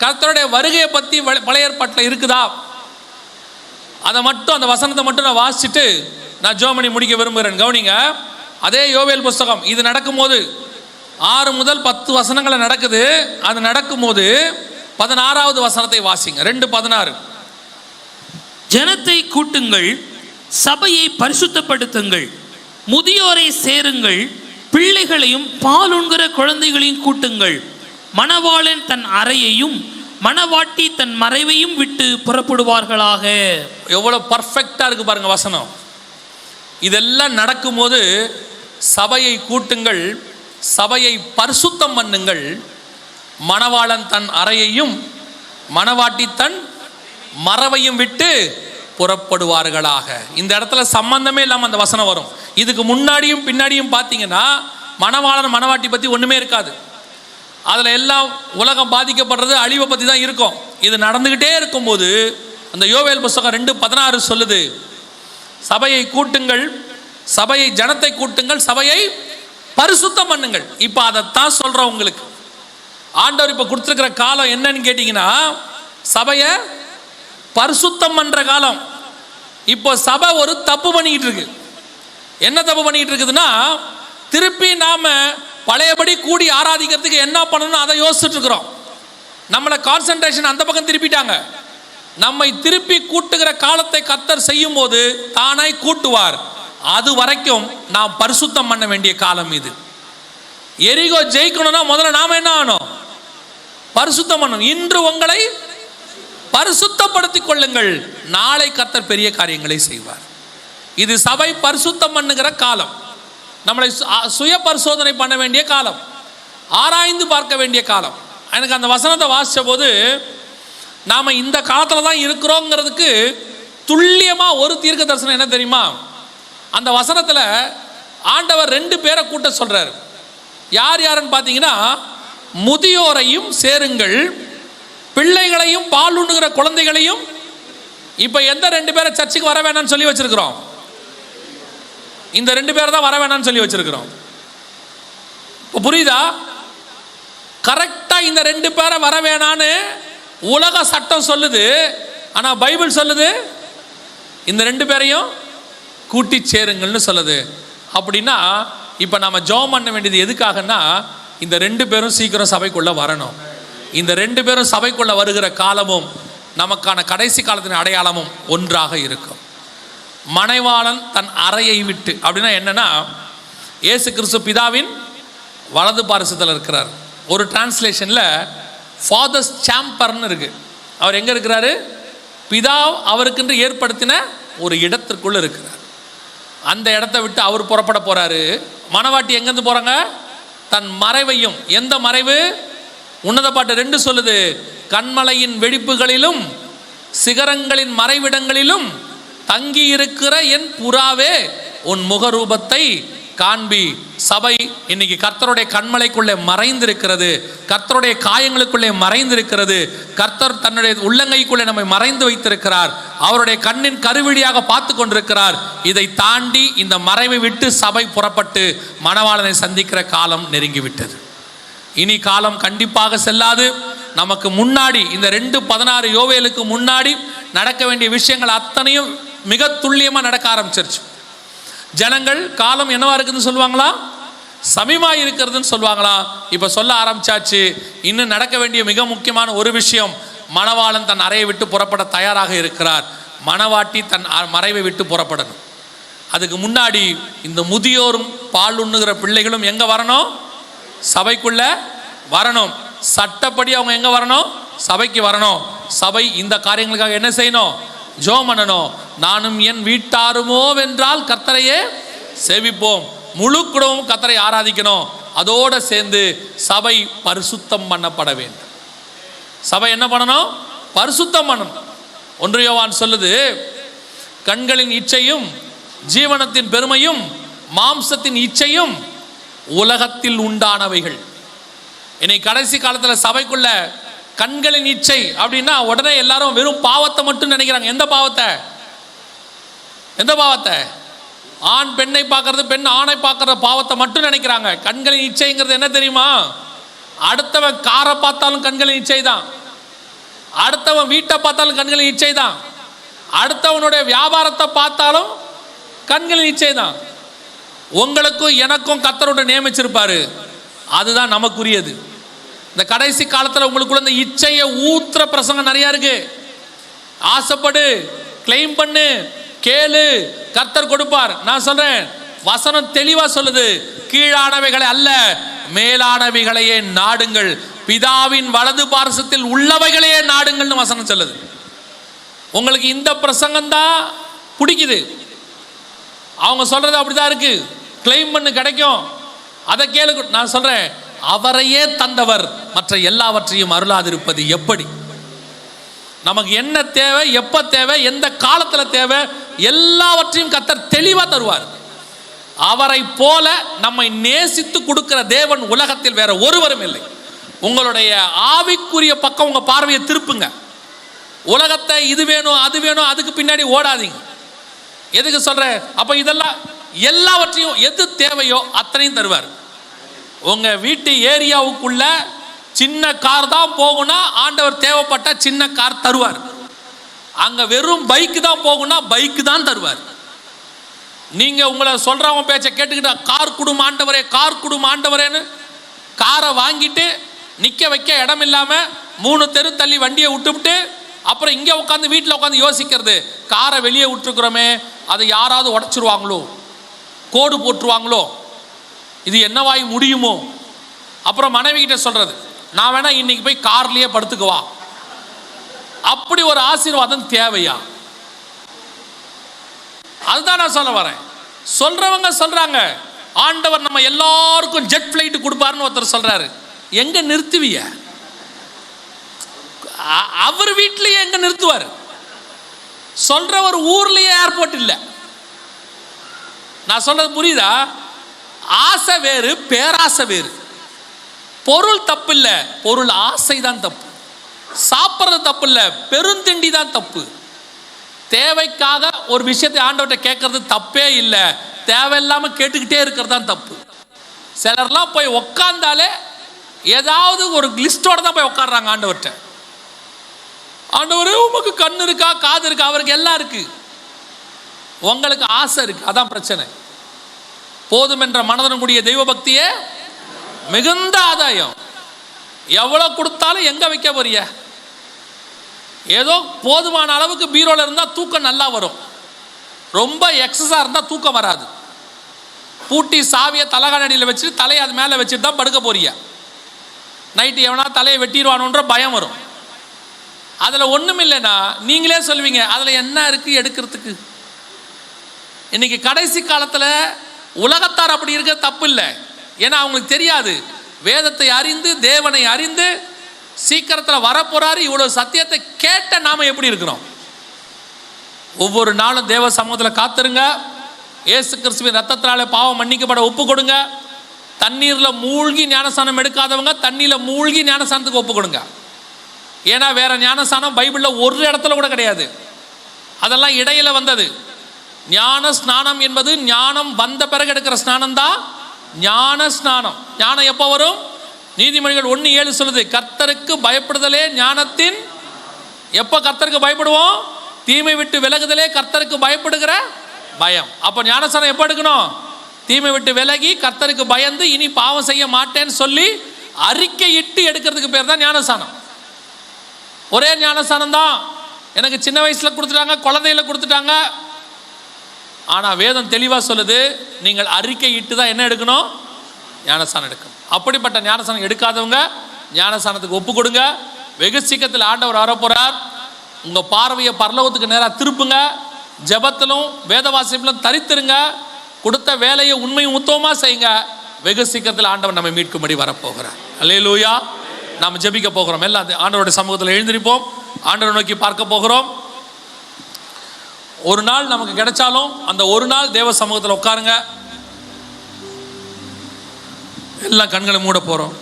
கர்த்தருடைய வருகையை பற்றி பழைய ஏற்பாட்டில் இருக்குதா? அதை மட்டும், அந்த வசனத்தை மட்டும் நான் வாசிச்சுட்டு நான் ஜோமணி முடிக்க விரும்புகிறேன். கவனிங்க, அதே யோவேல் புஸ்தகம் இது நடக்கும்போது 6 முதல் 10 வசனங்களை நடக்குது. அது நடக்கும்போது 16வது வசனத்தை வாசிங்க. 2:16. ஜனத்தை கூட்டுங்கள், சபையை பரிசுத்தப்படுத்துங்கள், முதியோரை சேருங்கள், பிள்ளைகளையும் பாலுண்கிற குழந்தைகளையும் கூட்டுங்கள். மணவாளன் தன் அறையையும் மணவாட்டி தன் மறைவையும் விட்டு புறப்படுவார்களாக. எவ்வளவு பர்ஃபெக்டா இருக்கு பாருங்க வசனம். இதெல்லாம் நடக்கும்போது சபையை கூட்டுங்கள், சபையை பரிசுத்தம் பண்ணுங்கள், மணவாளன் தன் அறையையும் மணவாட்டி தன் மறைவையும் விட்டு புறப்படுவார்களாக. இந்த இடத்துல சம்பந்தமே இல்லாமல் அந்த வசனம் வரும். இதுக்கு முன்னாடியும் பின்னாடியும் பார்த்தீங்கன்னா மணவாளன் மணவாட்டி பற்றி ஒன்றுமே இருக்காது. அதில் எல்லாம் உலகம் பாதிக்கப்படுறது, அழிவை பற்றி தான் இருக்கும். இது நடந்துக்கிட்டே இருக்கும்போது அந்த யோவேல் புஸ்தகம் 2:16 சொல்லுது, சபையை கூட்டுங்கள், சபையை ஜனத்தை கூட்டுங்கள், சபையை பரிசுத்தம் பண்ணுங்கள். இப்போ அதைத்தான் சொல்கிறோம் உங்களுக்கு. ஆண்டவர் இப்போ கொடுத்துருக்கிற காலம் என்னன்னு கேட்டிங்கன்னா சபையை பரிசுத்தம் பண்ணுற காலம். இப்போ சபை ஒரு தப்பு பண்ணிக்கிட்டு இருக்கு. என்ன தப்பு பண்ணிக்கிட்டு இருக்குதுன்னா, திருப்பி நாம் பழையபடி கூடி ஆராதிக்கிறதுக்கு என்ன பண்ணணும் அதை யோசிச்சுட்டு இருக்கிறோம். நம்மளை கான்சன்ட்ரேஷன் அந்த பக்கம் திருப்பிட்டாங்க. நம்மை திருப்பி கூட்டுகிற காலத்தை கர்த்தர் செய்யும் போது தானாய் கூட்டுவார். அது வரைக்கும் நாம் பரிசுத்தம் பண்ண வேண்டிய காலம் இது. எரிகோ ஜெயிக்கணும்னா முதல்ல நாம என்ன ஆகணும்? பரிசுத்தம் பண்ணணும். இன்று உங்களை பரிசுத்தப்படுத்திக் கொள்ளுங்கள், நாளை கர்த்தர் பெரிய காரியங்களை செய்வார். இது சபை பரிசுத்தம் பண்ணுகிற காலம். நம்மளை சுய பரிசோதனை பண்ண வேண்டிய காலம், ஆராய்ந்து பார்க்க வேண்டிய காலம். எனக்கு அந்த வசனத்தை வாசித்த போது நாம் இந்த காலத்தில் தான் இருக்கிறோங்கிறதுக்கு துல்லியமாக ஒரு தீர்க்க தரிசனம் என்ன தெரியுமா? அந்த வசனத்தில் ஆண்டவர் 2 பேரை கூட்ட சொல்கிறார். யார் யாருன்னு பார்த்தீங்கன்னா, முதியோரையும் சேருங்கள், பிள்ளைகளையும் பாலுண்ணுகிற குழந்தைகளையும். இப்போ எந்த 2 பேரை சர்ச்சுக்கு வர வேணாம்னு சொல்லி வச்சிருக்கிறோம்? இந்த 2 பேரை தான் வர வேணாம்னு சொல்லி வச்சிருக்கிறோம். இப்போ புரியுதா? கரெக்டாக இந்த 2 பேரை வர வேணான்னு உலக சட்டம் சொல்லுது. ஆனால் பைபிள் சொல்லுது இந்த 2 பேரையும் கூட்டி சேருங்கள்னு சொல்லுது. அப்படின்னா இப்போ நம்ம ஜெபம் பண்ண வேண்டியது எதுக்காகன்னா, இந்த 2 பேரும் சீக்கிரம் சபைக்குள்ளே வரணும். இந்த 2 பேரும் சபைக்குள்ளே வருகிற காலமும் நமக்கான கடைசி காலத்தின் அடையாளமும் ஒன்றாக இருக்கும். மணவாளன் தன் அறையை விட்டு அப்படின்னா என்னன்னா, இயேசு கிறிஸ்து பிதாவின் வலது பாரிசத்தில் இருக்கிறார். ஒரு டிரான்ஸ்லேஷனில் ஃபாதர்ஸ் சேம்பர்னு இருக்கு. அவர் எங்கே இருக்கிறாரு? பிதா அவருக்கென்று ஏற்படுத்தின ஒரு இடத்திற்குள்ள இருக்கிறார். அந்த இடத்த விட்டு அவர் புறப்பட போறாரு. மணவாட்டி எங்கேருந்து போறாங்க? தன் மறைவையும். எந்த மறைவு? உன்னத பாட்டு 2 சொல்லுது, கண்மலையின் வெடிப்புகளிலும் சிகரங்களின் மறைவிடங்களிலும் தங்கி இருக்கிற என் புறாவே உன் முகரூபத்தை காண்பி. சபை இன்னைக்கு கர்த்தருடைய கண்மலைக்குள்ளே மறைந்திருக்கிறது, கர்த்தருடைய காயங்களுக்குள்ளே மறைந்திருக்கிறது. கர்த்தர் தன்னுடைய உள்ளங்கைக்குள்ளே நம்மை மறைந்து வைத்திருக்கிறார். அவருடைய கண்ணின் கருவிழியாக பார்த்து கொண்டிருக்கிறார். இதை தாண்டி இந்த மறைவை விட்டு சபை புறப்பட்டு மணவாளனை சந்திக்கிற காலம் நெருங்கிவிட்டது. இனி காலம் கண்டிப்பாக செல்லாது. நமக்கு முன்னாடி இந்த 2:16 யோவேலுக்கு முன்னாடி நடக்க வேண்டிய விஷயங்கள் அத்தனையும் மிக துல்லியமாக நடக்க ஆரம்பிச்சிருச்சு. ஜனங்கள் காலம் என்னவா இருக்குதுன்னு சொல்லுவாங்களா? சமீபமாக இருக்கிறதுன்னு சொல்லுவாங்களா? இப்போ சொல்ல ஆரம்பிச்சாச்சு. இன்னும் நடக்க வேண்டிய மிக முக்கியமான ஒரு விஷயம், மணவாளன் தன் அறையை விட்டு புறப்பட தயாராக இருக்கிறார். மணவாட்டி தன் மறைவை விட்டு புறப்படணும். அதுக்கு முன்னாடி இந்த முதியோரும் பால் உண்ணுகிற பிள்ளைகளும் எங்கே வரணும்? சபைக்குள்ள வரணும். சட்டப்படி அவங்க எங்கே வரணும்? சபைக்கு வரணும். சபை இந்த காரியங்களுக்காக என்ன செய்யணும்? ஜெபம் பண்ணணும். நானும் என் வீட்டாருமோ வென்றால் கர்த்தரையே சேவிப்போம். முழு குடும்பமும் கர்த்தரை ஆராதிக்கணும். அதோடு சேர்ந்து சபை பரிசுத்தம் பண்ணப்பட வேண்டும். சபை என்ன பண்ணணும்? பரிசுத்தம் பண்ணணும். 1 யோவான் சொல்லுது, கண்களின் இச்சையும் ஜீவனத்தின் பெருமையும் மாம்சத்தின் இச்சையும் உலகத்தில் உண்டானவைகள். இன்னைக்கு கடைசி காலத்தில் சபைக்குள்ள கண்களின் இச்சை அப்படின்னா உடனே எல்லாரும் வெறும் பாவத்தை மட்டும் நினைக்கிறாங்க. எந்த பாவத்தை? எந்த பாவத்தை? ஆண் பெண்ணை பார்க்கறது, பெண் ஆணை பார்க்கற பாவத்தை மட்டும் நினைக்கிறாங்க. கண்களின் இச்சைங்கிறது என்ன தெரியுமா? அடுத்தவன் காரை பார்த்தாலும் கண்களின் இச்சை தான். அடுத்தவன் வீட்டை பார்த்தாலும் கண்களின் இச்சை தான், அடுத்தவனுடைய வியாபாரத்தை பார்த்தாலும் கண்களின் இச்சை தான். உங்களுக்கும் எனக்கும் கர்த்தரோட நியமிச்சிருப்பாரு, அதுதான் நமக்குரியது. இந்த கடைசி காலத்தில் உங்களுக்குள்ள இந்த இச்சையை ஊத்துற பிரசங்கம் நிறைய இருக்கு. ஆசைப்படு, கிளைம் பண்ணு, கேளு, கர்த்தர் கொடுப்பார். நான் சொல்றேன், வசனம் தெளிவா சொல்லுது, கீழானவைகளை அல்ல மேலானவைகளையே நாடுங்கள், பிதாவின் வலது பார்சத்தில் உள்ளவைகளையே நாடுங்கள்னு வசனம் சொல்லுது. உங்களுக்கு இந்த பிரசங்கம் தான் பிடிக்குது, அவங்க சொல்றது அப்படிதான் இருக்கு, கிளைம் பண்ணு கிடைக்கும், அதை கேளு. நான் சொல்றேன், அவரையே தந்தவர் மற்ற எல்லாவற்றையும் அருளாதிருப்பது எப்படி? நமக்கு என்ன தேவை, எப்ப தேவை, எந்த காலத்துல தேவை, எல்லாவற்றையும் கர்த்தர் தெளிவா தருவார். அவரை போல நம்மை நேசித்து கொடுக்கிற தேவன் உலகத்தில் வேற ஒருவரும் இல்லை. உங்களுடைய ஆவிக்குரிய பக்கம் உங்க பார்வையை திருப்புங்க. உலகத்தை இது வேணும் அது வேணும் அதுக்கு பின்னாடி ஓடாதீங்க. எதுக்கு சொல்றேன்? அப்ப இதெல்லாம் எல்லாவற்றையும் எது தேவையோ அத்தனையும் தருவார். உங்க வீட்டு ஏரியாவுக்குள்ள சின்ன கார் தான் போகும்னா ஆண்டவர் தேவைப்பட்ட சின்ன கார் தருவார். அங்க வெறும் பைக்கு தான் போகும்னா பைக்கு தான் தருவார். நீங்க உங்களை சொல்றவங்க பேச்சை கேட்டுக்கிட்ட கார் குடும் ஆண்டவரே, கார் குடும் ஆண்டவரேன்னு காரை வாங்கிட்டு நிக்க வைக்க இடம் இல்லாம 3 தெரு தள்ளி வண்டியை விட்டுவிட்டு அப்புறம் இங்க உட்காந்து வீட்டில் உட்காந்து யோசிக்கிறது, காரை வெளியே விட்டுருக்குறோமே, அதை யாராவது உடைச்சிருவாங்களோ, கோடு போட்டுருவாங்களோ, இது என்னவாய் முடியுமோ. அப்புறம் மனைவி கிட்ட சொல்றது, நான் வேணா இன்னைக்கு போய் கார்லயே படுத்துக்குவா. அப்படி ஒரு ஆசீர்வாதம் தேவையா? அதுதான் நான் சொல்ல வரேன். சொல்றவங்க சொல்றாங்க, ஆண்டவர் நம்ம எல்லாருக்கும் ஜெட் பிளைட் கொடுப்பாருன்னு ஒருத்தர் சொல்றாரு. எங்க நிறுத்துவிய? அவர் வீட்லயே எங்க நிறுத்துவார்? சொல்றவர் ஊர்லயே ஏர்போர்ட் இல்லை. நான் சொல்றது புரியுதா? ஆசை வேறு, பேராசை வேறு. பொருள் தப்பு இல்லை, பொருள் ஆசை தான் தப்பு. சாப்பிட்றது தப்பு இல்லை, பெருந்திண்டி தான் தப்பு. தேவைக்காக ஒரு விஷயத்தை ஆண்டவர்கிட்ட கேட்கறது தப்பே இல்லை, தேவையில்லாம கேட்டுக்கிட்டே இருக்கிறது தான் தப்பு. சிலர்லாம் போய் உக்காந்தாலே ஏதாவது ஒரு லிஸ்டோட தான் போய் உட்காடுறாங்க ஆண்டவர்கிட்ட. ஆண்டவரே உமக்கு கண்ணு இருக்கா, காது இருக்கா? அவருக்கு எல்லாம் இருக்கு, உங்களுக்கு ஆசை இருக்கு, அதான் பிரச்சனை. போதும் என்ற மனதனும் கூடிய தெய்வ பக்தியே மிகுந்த ஆதாயம். எவ்வளவு கொடுத்தாலும் எங்க வைக்க போறிய? ஏதோ போதுமான அளவுக்கு பீரோல இருந்தா தூக்கம் நல்லா வரும், ரொம்ப எக்ஸஸா இருந்தா தூக்கம் வராது. பூட்டி சாவியை தலகாணடியில் வச்சுட்டு தலையை அது மேலே வச்சுட்டு தான் படுக்க போறிய. நைட்டு எவனா தலையை வெட்டிடுவானுன்ற பயம் வரும். அதில் ஒன்றும் இல்லைன்னா நீங்களே சொல்லுவீங்க, அதில் என்ன இருக்குது எடுக்கிறதுக்கு. இன்னைக்கு கடைசி காலத்தில் உலகத்தார் அப்படி இருக்க தப்பு இல்லை, ஏன்னா அவங்களுக்கு தெரியாது. வேதத்தை அறிந்து தேவனை அறிந்து சீக்கிரத்தில் வரப்போறாரு, இவ்வளோ சத்தியத்தை கேட்ட நாம எப்படி இருக்கிறோம்? ஒவ்வொரு நாளும் தேவ சமூகத்தில் காத்துருங்க. இயேசு கிறிஸ்துவின் ரத்தத்தினாலே பாவம் மன்னிக்கப்பட ஒப்பு கொடுங்க. தண்ணீரில் மூழ்கி ஞானஸ்தானம் எடுக்காதவங்க தண்ணியில் மூழ்கி ஞானஸ்தானத்துக்கு ஒப்பு கொடுங்க. ஏன்னா வேற ஞானஸ்தானம் பைபிளில் ஒரு இடத்துல கூட கிடையாது, அதெல்லாம் இடையில வந்தது. ஞான ஸ்நானம் என்பது ஞானம் வந்த பிறகு எடுக்கிற ஸ்நானம் தான் ஞான ஸ்நானம். ஞானம் எப்போ வரும்? நீதிமொழிகள் 1:7 சொல்லுது, கர்த்தருக்கு பயப்படுதலே ஞானத்தின். எப்போ கர்த்தருக்கு பயப்படுவோம்? தீமை விட்டு விலகுதலே கர்த்தருக்கு பயப்படுகிற பயம். அப்போ ஞானஸ்நானம் எப்போ எடுக்கணும்? தீமை விட்டு விலகி கர்த்தருக்கு பயந்து இனி பாவம் செய்ய மாட்டேன்னு சொல்லி அறிக்கையிட்டு எடுக்கிறதுக்கு பேர் தான் ஞானஸ்நானம். ஒரே ஞானஸ்நானம் தான். எனக்கு சின்ன வயசுல கொடுத்துட்டாங்க, குழந்தையில கொடுத்துட்டாங்க. ஆனால் வேதம் தெளிவாக சொல்லுது, நீங்கள் அறிக்கையிட்டு தான் என்ன எடுக்கணும்? ஞானஸ்நானம் எடுக்கணும். அப்படிப்பட்ட ஞானஸ்நானம் எடுக்காதவங்க ஞானஸ்நானத்துக்கு ஒப்பு கொடுங்க. வெகு சீக்கிரத்தில் ஆண்டவர் வரப்போறார். உங்கள் பார்வையை பரலோகத்துக்கு நேராக திருப்புங்க. ஜெபத்திலும் வேதவாசிப்பிலும் தரித்திருங்க. கொடுத்த வேலையை உண்மையும் உத்தமமாக செய்யுங்க. வெகு சீக்கிரத்தில் ஆண்டவர் நம்மை மீட்கும்படி வரப்போகிறார். அல்லேலூயா. நாம் ஜெபிக்க போகிறோம். எல்லாம் ஆண்டவருடைய சமூகத்தில் எழுந்திருப்போம். ஆண்டவரை நோக்கி பார்க்க போகிறோம். ஒரு நாள் நமக்கு கிடைச்சாலும் அந்த ஒரு நாள் தேவ சமூகத்தில் உட்காருங்க. எல்லாம் கண்களை மூட போகிறோம்.